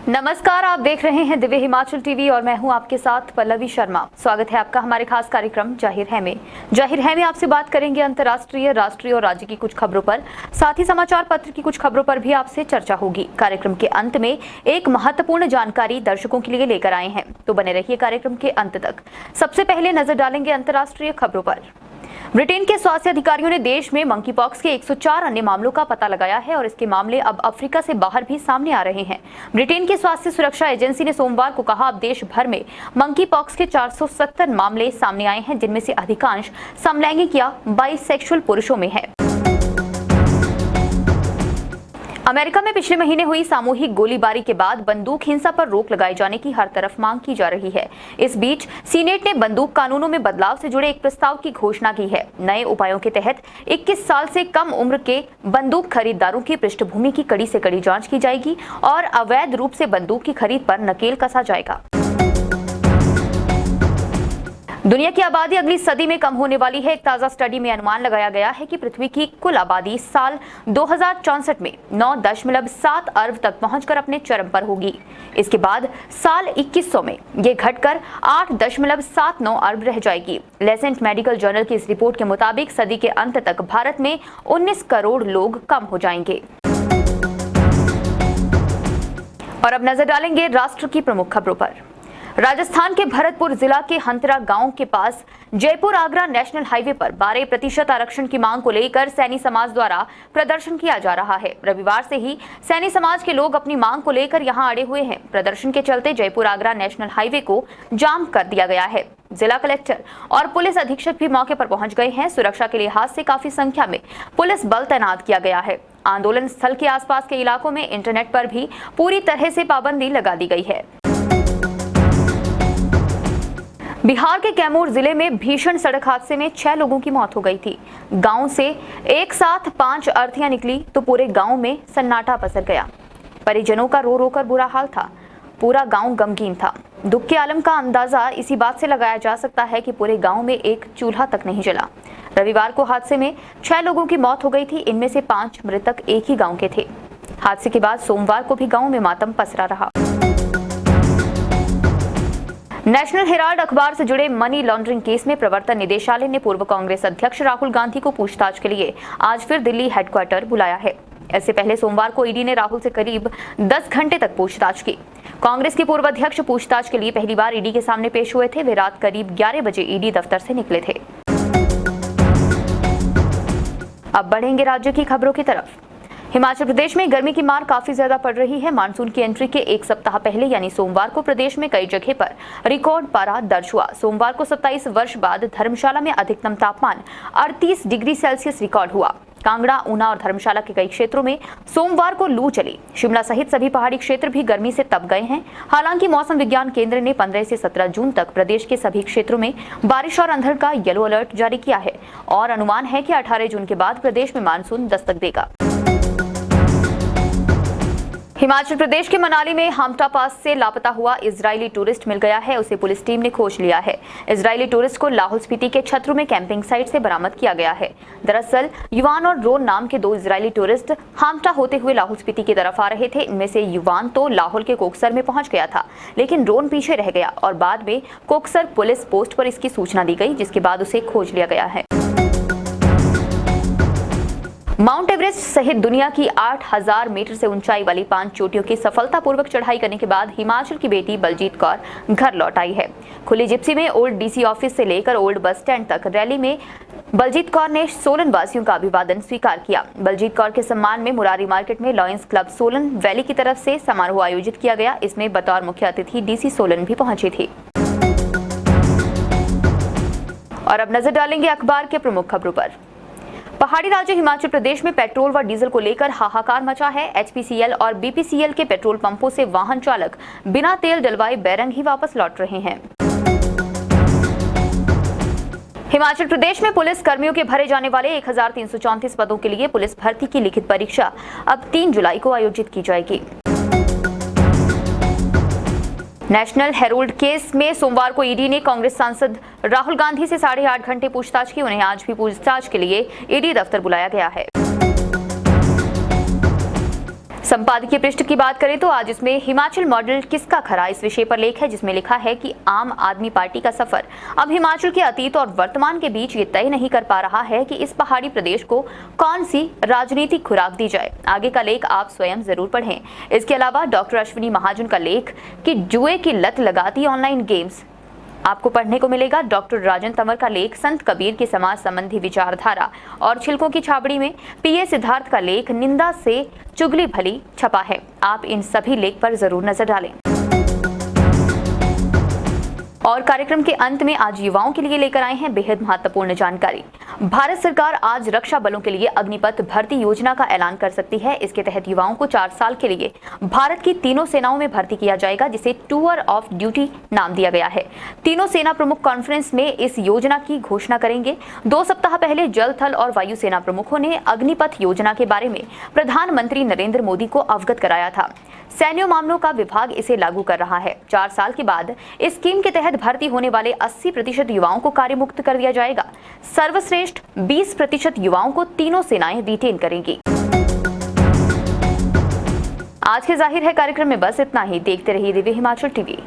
नमस्कार, आप देख रहे हैं दिव्य हिमाचल टीवी और मैं हूं आपके साथ पल्लवी शर्मा। स्वागत है आपका हमारे खास कार्यक्रम जाहिर है में। जाहिर है में आपसे बात करेंगे अंतर्राष्ट्रीय, राष्ट्रीय और राज्य की कुछ खबरों पर, साथ ही समाचार पत्र की कुछ खबरों पर भी आपसे चर्चा होगी। कार्यक्रम के अंत में एक महत्वपूर्ण जानकारी दर्शकों के लिए लेकर आए हैं, तो बने रहिए कार्यक्रम के अंत तक। सबसे पहले नजर डालेंगे अंतर्राष्ट्रीय खबरों पर। ब्रिटेन के स्वास्थ्य अधिकारियों ने देश में मंकी पॉक्स के 104 अन्य मामलों का पता लगाया है और इसके मामले अब अफ्रीका से बाहर भी सामने आ रहे हैं। ब्रिटेन की स्वास्थ्य सुरक्षा एजेंसी ने सोमवार को कहा, अब देश भर में मंकी पॉक्स के 470 मामले सामने आए हैं, जिनमें से अधिकांश समलैंगिक या बाइसेक्सुअल पुरुषों में है। अमेरिका में पिछले महीने हुई सामूहिक गोलीबारी के बाद बंदूक हिंसा पर रोक लगाए जाने की हर तरफ मांग की जा रही है। इस बीच सीनेट ने बंदूक कानूनों में बदलाव से जुड़े एक प्रस्ताव की घोषणा की है। नए उपायों के तहत 21 साल से कम उम्र के बंदूक खरीदारों की पृष्ठभूमि की कड़ी से कड़ी जांच की जाएगी और अवैध रूप से बंदूक की खरीद पर नकेल कसा जाएगा। दुनिया की आबादी अगली सदी में कम होने वाली है। एक ताजा स्टडी में अनुमान लगाया गया है कि पृथ्वी की कुल आबादी साल 2064 में 9.7 अरब तक पहुंचकर अपने चरम पर होगी। इसके बाद साल 2100 में ये घटकर 8.79 अरब रह जाएगी। लेसेंट मेडिकल जर्नल की इस रिपोर्ट के मुताबिक सदी के अंत तक भारत में 19 करोड़ लोग कम हो जाएंगे। और अब नजर डालेंगे राष्ट्र की प्रमुख खबरों पर। राजस्थान के भरतपुर जिला के हंतरा गांव के पास जयपुर आगरा नेशनल हाईवे पर 12% आरक्षण की मांग को लेकर सैनी समाज द्वारा प्रदर्शन किया जा रहा है। रविवार से ही सैनी समाज के लोग अपनी मांग को लेकर यहां अड़े हुए हैं। प्रदर्शन के चलते जयपुर आगरा नेशनल हाईवे को जाम कर दिया गया है। जिला कलेक्टर और पुलिस अधीक्षक भी मौके पर पहुंच गए हैं। सुरक्षा के लिहाज से काफी संख्या में पुलिस बल तैनात किया गया है। आंदोलन स्थल के आसपास के इलाकों में इंटरनेट पर भी पूरी तरह से पाबंदी लगा दी गई है। बिहार के कैमूर जिले में भीषण सड़क हादसे में 6 लोगों की मौत हो गई थी। गांव से एक साथ 5 अर्थियां निकली तो पूरे गांव में सन्नाटा पसर गया। परिजनों का रो रो कर बुरा हाल था। पूरा गांव गमगीन था। दुख के आलम का अंदाजा इसी बात से लगाया जा सकता है कि पूरे गांव में एक चूल्हा तक नहीं जला। रविवार को हादसे में 6 लोगों की मौत हो गई थी। इनमें से 5 मृतक एक ही गाँव के थे। हादसे के बाद सोमवार को भी गाँव में मातम पसरा रहा। नेशनल हेराल्ड अखबार से जुड़े मनी लॉन्ड्रिंग केस में प्रवर्तन निदेशालय ने पूर्व कांग्रेस अध्यक्ष राहुल गांधी को पूछताछ के लिए आज फिर दिल्ली हेडक्वार्टर बुलाया है। इससे पहले सोमवार को ईडी ने राहुल से करीब 10 घंटे तक पूछताछ की। कांग्रेस के पूर्व अध्यक्ष पूछताछ के लिए पहली बार ईडी के सामने पेश हुए थे। वे रात करीब 11 बजे ईडी दफ्तर से निकले थे। अब बढ़ेंगे राज्य की खबरों की तरफ। हिमाचल प्रदेश में गर्मी की मार काफी ज्यादा पड़ रही है। मानसून की एंट्री के एक सप्ताह पहले यानी सोमवार को प्रदेश में कई जगह पर रिकॉर्ड पारा दर्ज हुआ। सोमवार को 27 वर्ष बाद धर्मशाला में अधिकतम तापमान 38 डिग्री सेल्सियस रिकॉर्ड हुआ। कांगड़ा, ऊना और धर्मशाला के कई क्षेत्रों में सोमवार को लू चली। शिमला सहित सभी पहाड़ी क्षेत्र भी गर्मी से तप गए हैं। हालांकि मौसम विज्ञान केंद्र ने 15 से 17 जून तक प्रदेश के सभी क्षेत्रों में बारिश और अंधड़ का येलो अलर्ट जारी किया है और अनुमान है कि 18 जून के बाद प्रदेश में मानसून दस्तक देगा। हिमाचल प्रदेश के मनाली में हामटा पास से लापता हुआ इजरायली टूरिस्ट मिल गया है। उसे पुलिस टीम ने खोज लिया है। इजरायली टूरिस्ट को लाहौल स्पीति के छत्रु में कैंपिंग साइट से बरामद किया गया है। दरअसल युवान और रोन नाम के 2 इजरायली टूरिस्ट हामटा होते हुए लाहौल स्पीति की तरफ आ रहे थे। इनमें से युवान तो लाहौल के कोकसर में पहुंच गया था, लेकिन रोन पीछे रह गया और बाद में कोकसर पुलिस पोस्ट पर इसकी सूचना दी गई, जिसके बाद उसे खोज लिया गया है। माउंट एवरेस्ट सहित दुनिया की 8000 मीटर से ऊंचाई वाली 5 चोटियों की सफलतापूर्वक चढ़ाई करने के बाद हिमाचल की बेटी बलजीत कौर घर लौट आई है। खुली जिप्सी में ओल्ड डीसी ऑफिस से लेकर ओल्ड बस स्टैंड तक रैली में बलजीत कौर ने सोलन वासियों का अभिवादन स्वीकार किया। बलजीत कौर के सम्मान में मुरारी मार्केट में लॉयंस क्लब सोलन वैली की तरफ से समारोह आयोजित किया गया। इसमें बतौर मुख्य अतिथि डीसी सोलन भी पहुंची थी। और अब नजर डालेंगे अखबार के प्रमुख खबरों पर। पहाड़ी राज्य हिमाचल प्रदेश में पेट्रोल व डीजल को लेकर हाहाकार मचा है। एचपीसीएल और बीपीसीएल के पेट्रोल पंपों से वाहन चालक बिना तेल डलवाए बैरंग ही वापस लौट रहे हैं। हिमाचल प्रदेश में पुलिस कर्मियों के भरे जाने वाले 1334 पदों के लिए पुलिस भर्ती की लिखित परीक्षा अब 3 जुलाई को आयोजित की जाएगी। नेशनल हेराल्ड केस में सोमवार को ईडी ने कांग्रेस सांसद राहुल गांधी से 8.5 घंटे पूछताछ की। उन्हें आज भी पूछताछ के लिए ईडी दफ्तर बुलाया गया है। संपादकीय पृष्ठ की बात करें तो आज इसमें हिमाचल मॉडल किसका खरा इस विषय पर लेख है, जिसमें लिखा है कि आम आदमी पार्टी का सफर अब हिमाचल के अतीत और वर्तमान के बीच ये तय नहीं कर पा रहा है कि इस पहाड़ी प्रदेश को कौन सी राजनीतिक खुराक दी जाए। आगे का लेख आप स्वयं जरूर पढ़ें। इसके अलावा डॉक्टर अश्विनी महाजन का लेख कि जुए की लत लगाती ऑनलाइन गेम्स आपको पढ़ने को मिलेगा। डॉक्टर राजन तंवर का लेख संत कबीर की समाज संबंधी विचारधारा और छिलकों की छाबड़ी में पीए सिद्धार्थ का लेख निंदा से चुगली भली छपा है। आप इन सभी लेख पर जरूर नजर डालें। और कार्यक्रम के अंत में आज युवाओं के लिए लेकर आए हैं बेहद महत्वपूर्ण जानकारी। भारत सरकार आज रक्षा बलों के लिए अग्निपथ भर्ती योजना का ऐलान कर सकती है। इसके तहत युवाओं को 4 साल के लिए भारत की तीनों सेनाओं में भर्ती किया जाएगा, जिसे टूर ऑफ ड्यूटी नाम दिया गया है। तीनों सेना प्रमुख कॉन्फ्रेंस में इस योजना की घोषणा करेंगे। 2 सप्ताह पहले जल, थल और वायु सेना प्रमुखों ने अग्निपथ योजना के बारे में प्रधानमंत्री नरेंद्र मोदी को अवगत कराया था। सैन्य मामलों का विभाग इसे लागू कर रहा है। 4 साल के बाद इस स्कीम के तहत भर्ती होने वाले 80% युवाओं को कार्यमुक्त कर दिया जाएगा। सर्वश्रेष्ठ 20% युवाओं को तीनों सेनाएं रिटेन करेंगी। आज के जाहिर है कार्यक्रम में बस इतना ही। देखते रहिए दिव्य हिमाचल टीवी।